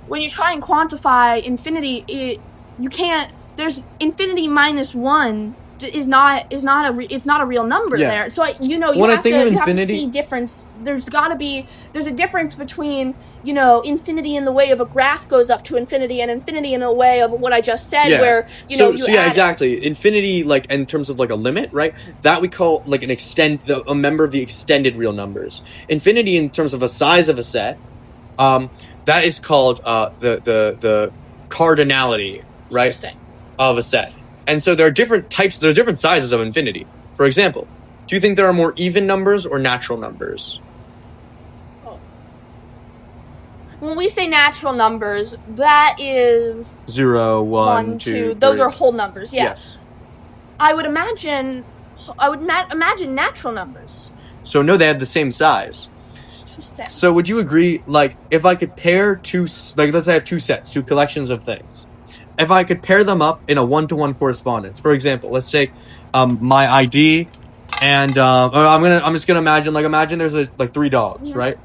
when you try and quantify infinity, you can't, there's infinity minus 1 it's not a real number there. So you have to see difference. There's a difference between infinity in the way of a graph goes up to infinity, and infinity in the way of what I just said, where exactly. Infinity, in terms of a limit, right? That we call a member of the extended real numbers. Infinity in terms of a size of a set, that is called the cardinality, right, of a set. And so there are different sizes of infinity. For example, do you think there are more even numbers or natural numbers? When we say natural numbers, that is 0, 1, 2, 3. Those are whole numbers, yes. I would imagine natural numbers. So no, they have the same size. Interesting. So would you agree, if I could pair two, let's say I have 2 sets, 2 collections of things. If I could pair them up in a 1-to-1 correspondence, for example, let's say my ID and I'm just gonna imagine there's 3 dogs, right?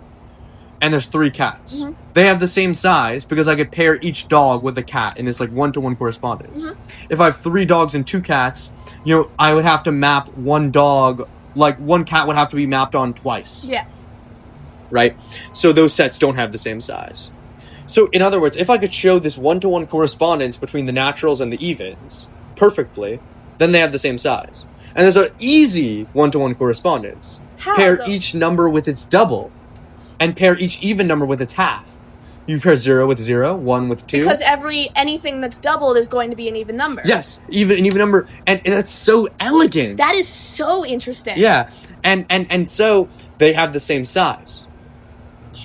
And there's 3 cats. They have the same size because I could pair each dog with a cat in this 1-to-1 correspondence. If I have 3 dogs and 2 cats, I would have to map 1 dog, 1 cat would have to be mapped on twice. Yes. Right? So those sets don't have the same size. So, in other words, if I could show this 1-to-1 correspondence between the naturals and the evens perfectly, then they have the same size. And there's an easy one-to-one correspondence. How, Pair though? each number with its double, and pair each even number with its half. You pair 0 with 0, 1 with 2. Because anything that's doubled is going to be an even number. Yes, an even number, and that's so elegant. That is so interesting. Yeah, and so they have the same size.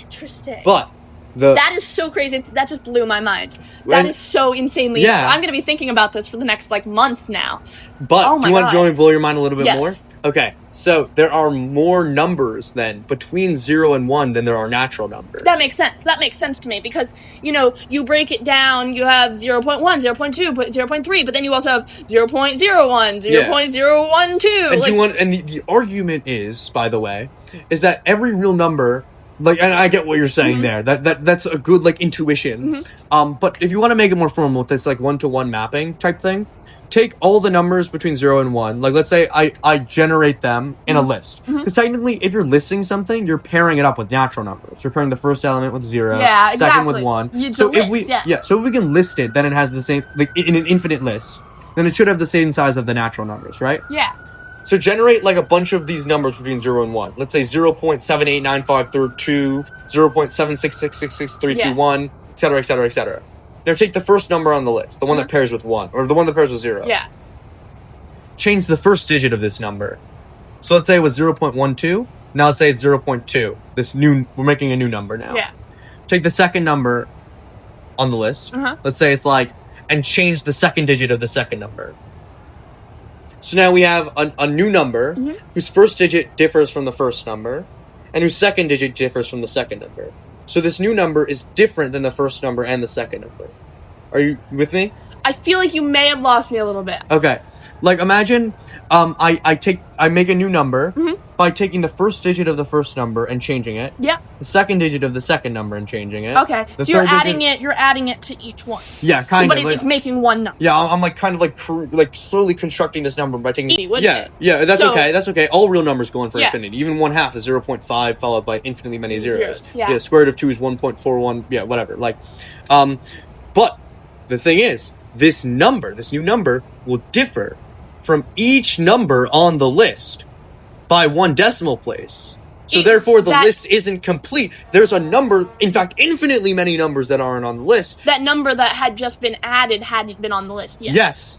Interesting. But that is so crazy. That just blew my mind. That is so insanely interesting. I'm going to be thinking about this for the next, month now. But oh my do you want God. me to blow your mind a little bit Yes. more? Okay, so there are more numbers then between 0 and 1 than there are natural numbers. That makes sense. That makes sense to me because, you break it down, you have 0.1, 0.2, 0.3, but then you also have 0.01, 0.012. And the argument is, by the way, is that every real number, and I get what you're saying there. That's a good intuition. But if you want to make it more formal with this one-to-one mapping type thing, take all the numbers between 0 and 1. Let's say I generate them in a list. Because technically, if you're listing something, you're pairing it up with natural numbers. You're pairing the first element with 0, second with 1. So if we can list it, then it has the same in an infinite list. Then it should have the same size of the natural numbers, right? Yeah. So generate a bunch of these numbers between 0 and 1. Let's say 0.789532, 0.76666321, etc., etc., etc. Now take the first number on the list, the one that pairs with 1, or the one that pairs with 0. Yeah. Change the first digit of this number. So let's say it was 0.12. Now let's say it's 0.2. We're making a new number now. Yeah. Take the second number on the list. Let's say it's and change the second digit of the second number. So now we have a new number whose first digit differs from the first number and whose second digit differs from the second number. So this new number is different than the first number and the second number. Are you with me? I feel like you may have lost me a little bit. Okay. Imagine I make a new number by taking the first digit of the first number and changing it. Yeah. The second digit of the second number and changing it. Okay. So you're adding it to each one. Yeah, kind of. But it's making one number. Yeah, I'm slowly constructing this number by taking. Wouldn't it? Yeah, that's okay. That's okay. All real numbers go in for infinity. Even 1/2 is 0.5 followed by infinitely many zeros. Yeah. Square root of 2 is 1.41. Yeah, whatever. But the thing is, this new number will differ from each number on the list by 1 decimal place. So therefore, the list isn't complete. There's a number, in fact, infinitely many numbers that aren't on the list. That number that had just been added hadn't been on the list yet. Yes.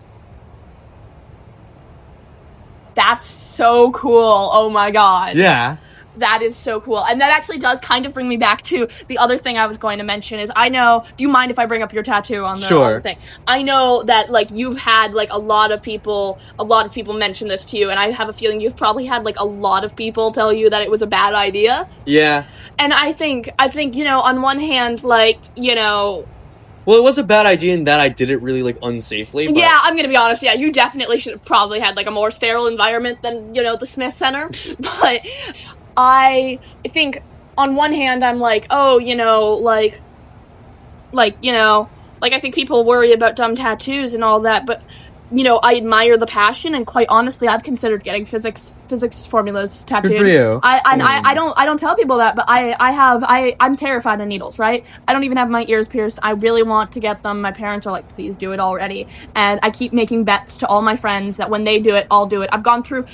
That's so cool. Oh my God. Yeah. That is so cool. And that actually does kind of bring me back to the other thing I was going to mention is do you mind if I bring up your tattoo on the, sure. on the thing? I know that you've had a lot of people mention this to you, and I have a feeling you've probably had a lot of people tell you that it was a bad idea. Yeah. And I think on one hand well, it was a bad idea in that I did it really unsafely. But... Yeah, I'm gonna be honest. Yeah, you definitely should have probably had a more sterile environment than the Smith Center. But I think on one hand I'm I think people worry about dumb tattoos and all that, but I admire the passion, and quite honestly, I've considered getting physics formulas tattooed. Good for you. I don't tell people that, but I'm terrified of needles, right? I don't even have my ears pierced. I really want to get them. My parents are like, please do it already. And I keep making bets to all my friends that when they do it, I'll do it. I've gone through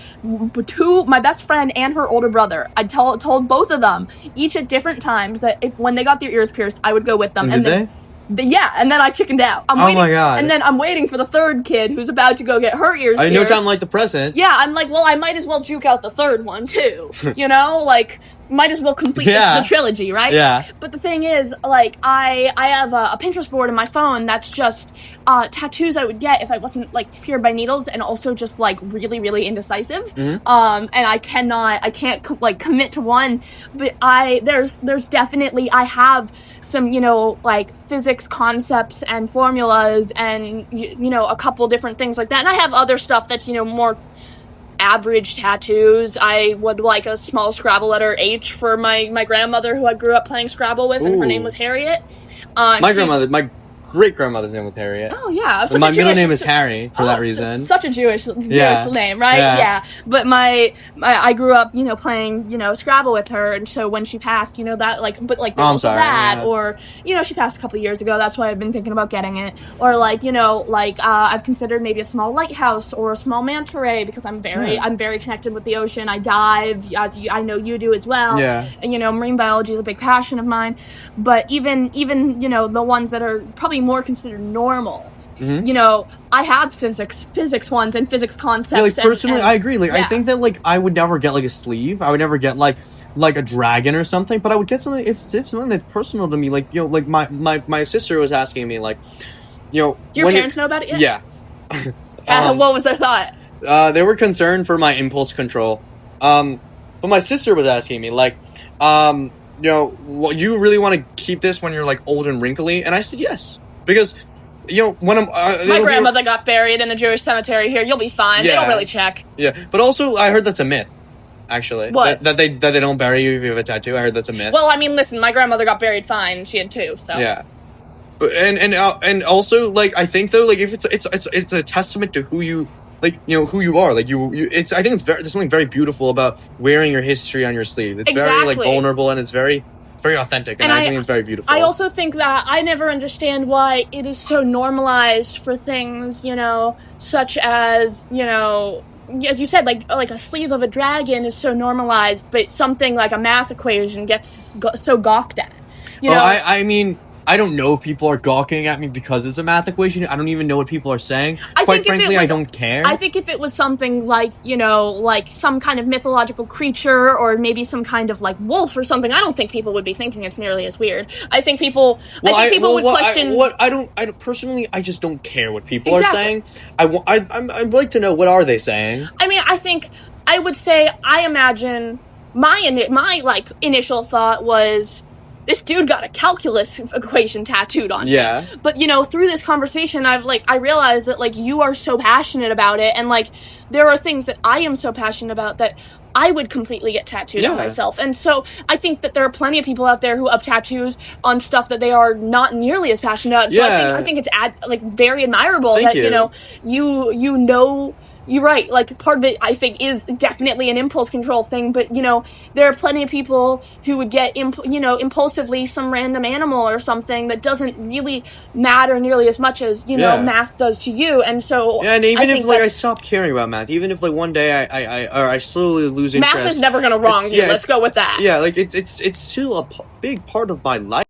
my best friend and her older brother. I told both of them, each at different times, that when they got their ears pierced, I would go with them. And did they? Yeah, and then I chickened out. My God. And then I'm waiting for the third kid who's about to go get her ears pierced. No time like the present. Yeah, I'm well, I might as well juke out the third one, too. Might as well complete the trilogy, right? Yeah. But the thing is, I have a Pinterest board in my phone that's just tattoos I would get if I wasn't, scared by needles and also just, really, really indecisive. Mm-hmm. And I can't, commit to one. But there's definitely, I have some, physics concepts and formulas and, a couple different things like that. And I have other stuff that's, more average tattoos. I would like a small Scrabble letter H for my grandmother who I grew up playing Scrabble with, and her name was Harriet. My great-grandmother's name was Harriet. Oh yeah, But my middle name is Harry for that reason. Such a Jewish Yeah. name, right? Yeah. But I grew up, playing, Scrabble with her, and so when she passed, that but there's also sorry, that, yeah. or she passed a couple years ago. That's why I've been thinking about getting it, or I've considered maybe a small lighthouse or a small manta ray because I'm very connected with the ocean. I dive, as I know you do as well. Yeah. And marine biology is a big passion of mine, but even the ones that are probably more considered normal. Mm-hmm. I have physics ones and physics concepts. Yeah, like personally, I agree. Like, yeah. I think that like I would never get like a sleeve. I would never get like a dragon or something. But I would get something if something that's personal to me. Like like my sister was asking me like, Do your parents know about it yet? Yeah. What was their thought? They were concerned for my impulse control. But my sister was asking me like, you really want to keep this when you're like old and wrinkly? And I said yes, because. When I'm... my grandmother got buried in a Jewish cemetery here. You'll be fine. Yeah. They don't really check. Yeah, but also I heard that's a myth, actually. What? That they don't bury you if you have a tattoo. I heard that's a myth. Well, I mean, listen, my grandmother got buried fine. She had two, so... Yeah. But, and also, like, I think, though, like, if it's a testament to who you... Like, who you are. Like, it's... I think there's something very beautiful about wearing your history on your sleeve. It's very, like, vulnerable, and it's very... very authentic, and I think it's very beautiful. I also think that I never understand why it is so normalized for things, such as, as you said, like a sleeve of a dragon is so normalized, but something like a math equation gets so gawked at. I mean, I don't know if people are gawking at me because it's a math equation. I don't even know what people are saying. Quite frankly, I don't care. I think if it was something like, like some kind of mythological creature or maybe some kind of like wolf or something, I don't think people would be thinking it's nearly as weird. I think people would question. I personally, I just don't care what people are saying. I'd like to know, what are they saying? I mean, I would say, I imagine my like initial thought was, this dude got a calculus equation tattooed on him. Yeah. But, through this conversation, I realized that, like, you are so passionate about it, and, like, there are things that I am so passionate about that I would completely get tattooed on myself. And so I think that there are plenty of people out there who have tattoos on stuff that they are not nearly as passionate about. So I think it's, very admirable that, you know... You're right, like, part of it, I think, is definitely an impulse control thing, but, there are plenty of people who would get, impulsively some random animal or something that doesn't really matter nearly as much as, math does to you, and so... Yeah, and even if, like, I stop caring about math, even if, like, one day I slowly lose interest... Math is never gonna wrong you, let's go with that. Yeah, like, it's still a big part of my life.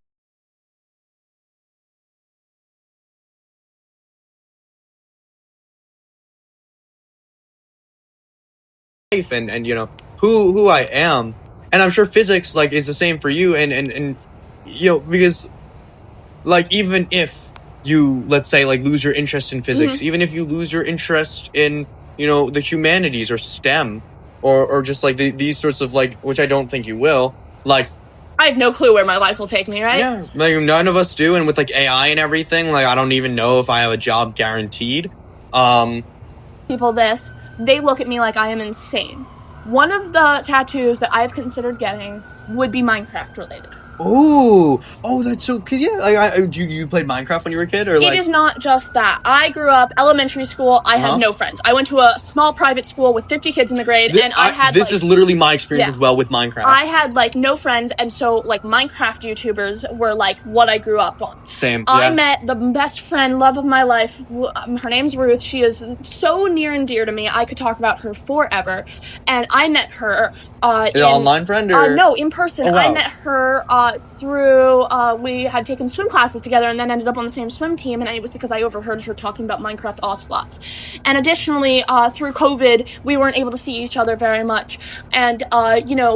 And who I am, and I'm sure physics like is the same for you, and because like even if you, let's say, like lose your interest in physics, even if you lose your interest in the humanities or STEM or just like these sorts of, like, which I don't think you will, like, I have no clue where my life will take me, right? Yeah, like none of us do, and with like AI and everything, like I don't even know if I have a job guaranteed. People they look at me like I am insane. One of the tattoos that I've considered getting would be Minecraft related. Oh, that's so... Cause you played Minecraft when you were a kid, or It is not just that. I grew up elementary school. I had no friends. I went to a small private school with 50 kids in the grade, and I had... This is literally my experience as well with Minecraft. I had, like, no friends, and so, like, Minecraft YouTubers were, like, what I grew up on. Same, I met the best friend, love of my life. Her name's Ruth. She is so near and dear to me. I could talk about her forever. And I met her... An online friend, or...? No, in person. Oh, wow. I met her through... we had taken swim classes together and then ended up on the same swim team, and it was because I overheard her talking about Minecraft ocelots. And additionally, through COVID, we weren't able to see each other very much. And,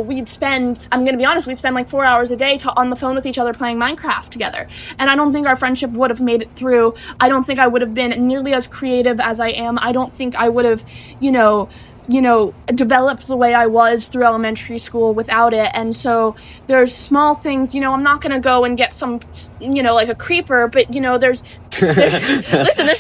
we'd spend... I'm gonna be honest, we'd spend like 4 hours a day on the phone with each other playing Minecraft together. And I don't think our friendship would have made it through. I don't think I would have been nearly as creative as I am. I don't think I would have, developed the way I was through elementary school without it. And so there's small things, I'm not going to go and get some, like a creeper, but, there's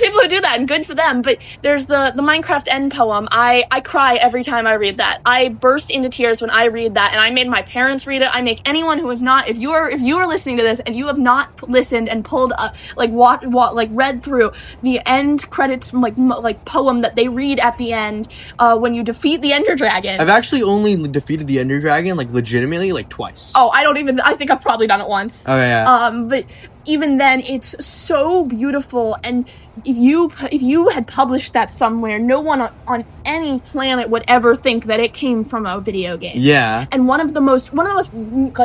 people who do that, and good for them. But there's the Minecraft end poem. I cry every time I read that. I burst into tears when I read that, and I made my parents read it. I make anyone who is not, if you are listening to this and you have not listened and pulled up, read through the end credits, like poem that they read at the end, when you defeat the Ender Dragon. I've actually only defeated the Ender Dragon, legitimately, twice. Oh, I think I've probably done it once. Oh, yeah. But even then, it's so beautiful, and if you had published that somewhere, no one on any planet would ever think that it came from a video game. Yeah. And one of the most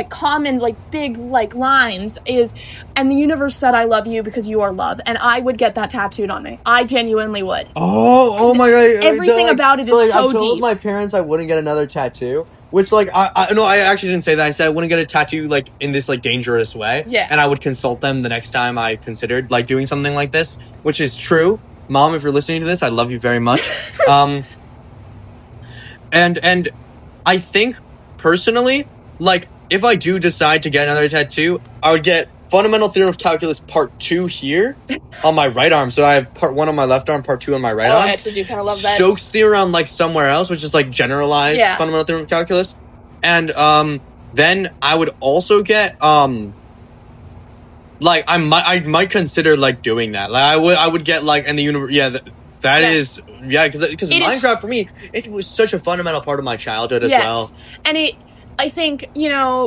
common big lines is, "And the universe said I love you because you are love," and I would get that tattooed on me. I genuinely would. Oh my god! Everything about it is so deep. I told my parents I wouldn't get another tattoo. Which, I actually didn't say that. I said I wouldn't get a tattoo, in this, dangerous way. Yeah. And I would consult them the next time I considered, doing something like this. Which is true. Mom, if you're listening to this, I love you very much. And I think, personally, if I do decide to get another tattoo, I would get Fundamental Theorem of Calculus Part 2 here on my right arm. So I have Part 1 on my left arm, Part 2 on my right arm. I actually do kind of love that. Stokes Theorem somewhere else, which is generalized Fundamental Theorem of Calculus. And then I would also get I might consider doing that. I would get and the universe. Yeah, that is because Minecraft for me, it was such a fundamental part of my childhood as well. And I think,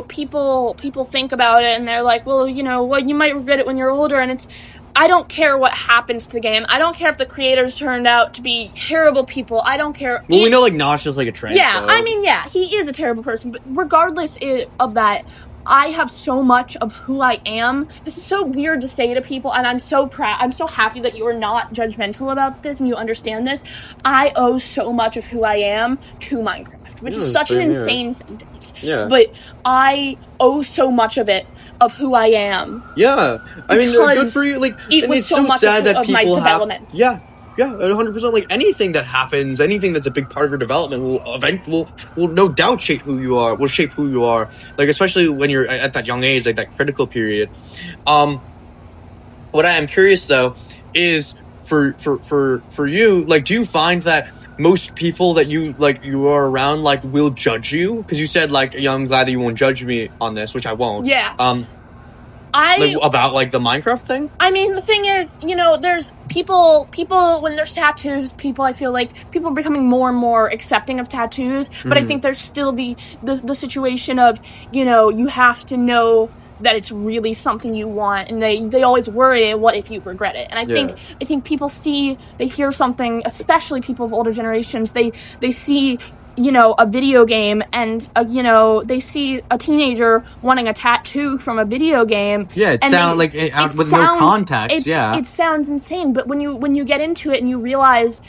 people think about it and they're like, well, you might regret it when you're older, and I don't care what happens to the game. I don't care if the creators turned out to be terrible people. I don't care. Well, we know, Nosh is a transphobe. Yeah, he is a terrible person, but regardless of that, I have so much of who I am. This is so weird to say to people, and I'm so proud. I'm so happy that you are not judgmental about this and you understand this. I owe so much of who I am to Minecraft, which is such an insane sentence. Yeah. But I owe so much of who I am. Yeah. I mean, good for you. It was so much of my development. Yeah, 100%. Anything that happens, anything that's a big part of your development will no doubt shape who you are. Will shape who you are. Especially when you're at that young age, that critical period. What I am curious though is for you, do you find that most people that you are around will judge you? Because you said I'm glad that you won't judge me on this, which I won't. Yeah. About the Minecraft thing? I mean, the thing is, there's people when there's tattoos, I feel like people are becoming more and more accepting of tattoos, but I think there's still the situation of, you have to know that it's really something you want, and they always worry, what if you regret it? And I think people they hear something, especially people of older generations, they see a video game, and they see a teenager wanting a tattoo from a video game. Yeah, it sounds with no context. It sounds insane, but when you get into it and you realize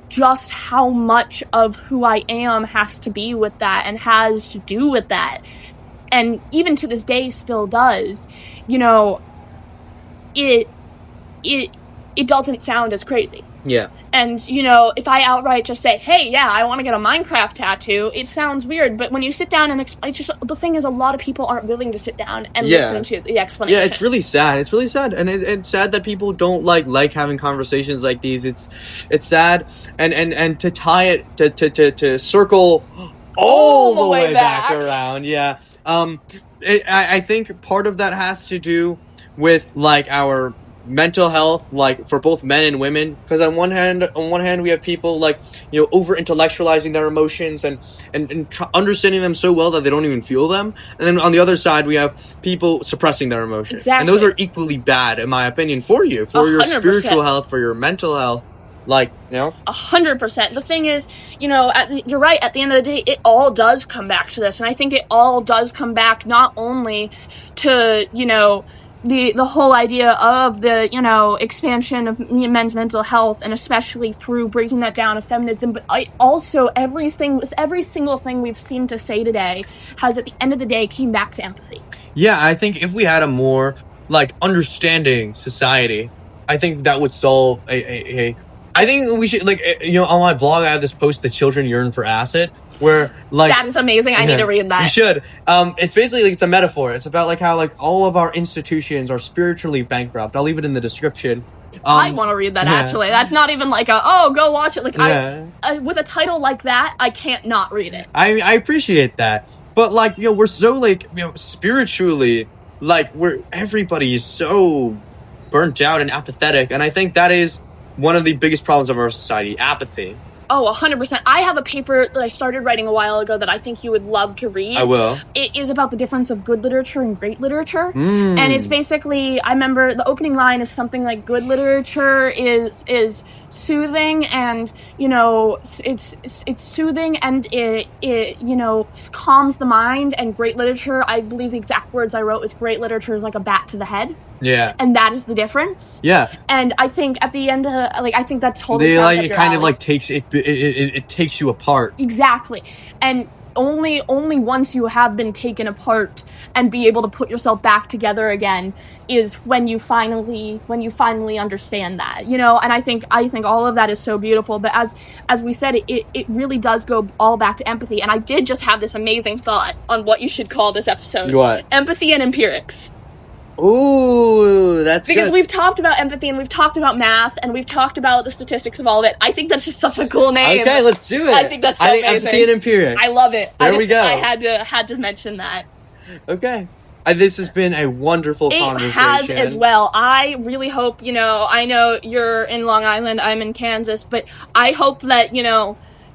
just how much of who I am has to be with that and has to do with that, and even to this day still does, it doesn't sound as crazy. Yeah. And, if I outright just say, hey, yeah, I want to get a Minecraft tattoo, it sounds weird. But when you sit down and explain, it's just, the thing is, a lot of people aren't willing to sit down and listen to the explanation. Yeah, it's really sad. It's really sad. And it's sad that people don't like having conversations like these. It's sad. And to tie it, to circle all the way back around. Yeah. I think part of that has to do with our mental health, for both men and women, because on one hand we have people over intellectualizing their emotions and understanding them so well that they don't even feel them, and then on the other side we have people suppressing their emotions. Exactly. And those are equally bad, in my opinion, for your 100%. spiritual health, for your mental health. 100%. The thing is, you're right, at the end of the day, it all does come back to this, and I think it all does come back not only to, the whole idea of the, expansion of men's mental health, and especially through breaking that down of feminism, but also every single thing we've seen to say today has, at the end of the day, came back to empathy. Yeah, I think if we had a more, understanding society, I think that would solve a I think we should, like, on my blog, I have this post, "The Children Yearn for Acid," where, like... That is amazing. I need to read that. You should. It's basically, like, it's a metaphor. It's about, like, how, like, all of our institutions are spiritually bankrupt. I'll leave it in the description. I want to read that, actually. That's not even like go watch it. Like, with a title like that, I can't not read it. I appreciate that. But, like, we're so, like, spiritually, like, everybody is so burnt out and apathetic. And I think that is one of the biggest problems of our society, apathy. Oh, 100%. I have a paper that I started writing a while ago that I think you would love to read. I will. It is about the difference of good literature and great literature. And it's basically, I remember the opening line is something like, good literature is soothing and, it's soothing and it calms the mind, and great literature, I believe the exact words I wrote was, great literature is like a bat to the head. Yeah. And that is the difference. Yeah. And I think at the end, I think that totally sounds like it kind of like takes it takes you apart. Exactly. And only once you have been taken apart and be able to put yourself back together again is when you finally understand that, and I think all of that is so beautiful. But as we said, it really does go all back to empathy. And I did just have this amazing thought on what you should call this episode. What? Empathy and empirics. Ooh, that's because good. We've talked about empathy and we've talked about math and we've talked about the statistics of all of it. I think that's just such a cool name. Okay, let's do it. I think that's so amazing. Empathy and empirics. I love it. There we go. I had to mention that. Okay. This has been a wonderful conversation. It has as well. I really hope, I know you're in Long Island, I'm in Kansas, but I hope that,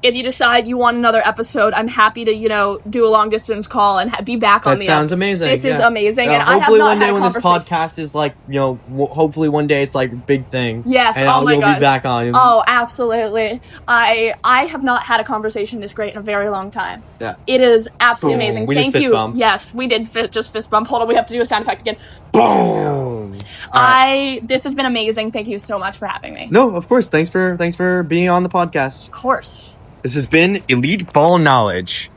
if you decide you want another episode, I'm happy to, do a long distance call and be back on the... That sounds amazing. This is amazing. And hopefully I have not one day had a when this podcast is like, hopefully one day it's like a big thing. Yes, and you'll be back on. Oh, absolutely. I have not had a conversation this great in a very long time. Yeah. It is absolutely amazing. We Thank just you. fist bumped. Yes, we did just fist bump. Hold on, we have to do a sound effect again. Boom. This has been amazing. Thank you so much for having me. No, of course. Thanks for being on the podcast. Of course. This has been Elite Ball Knowledge.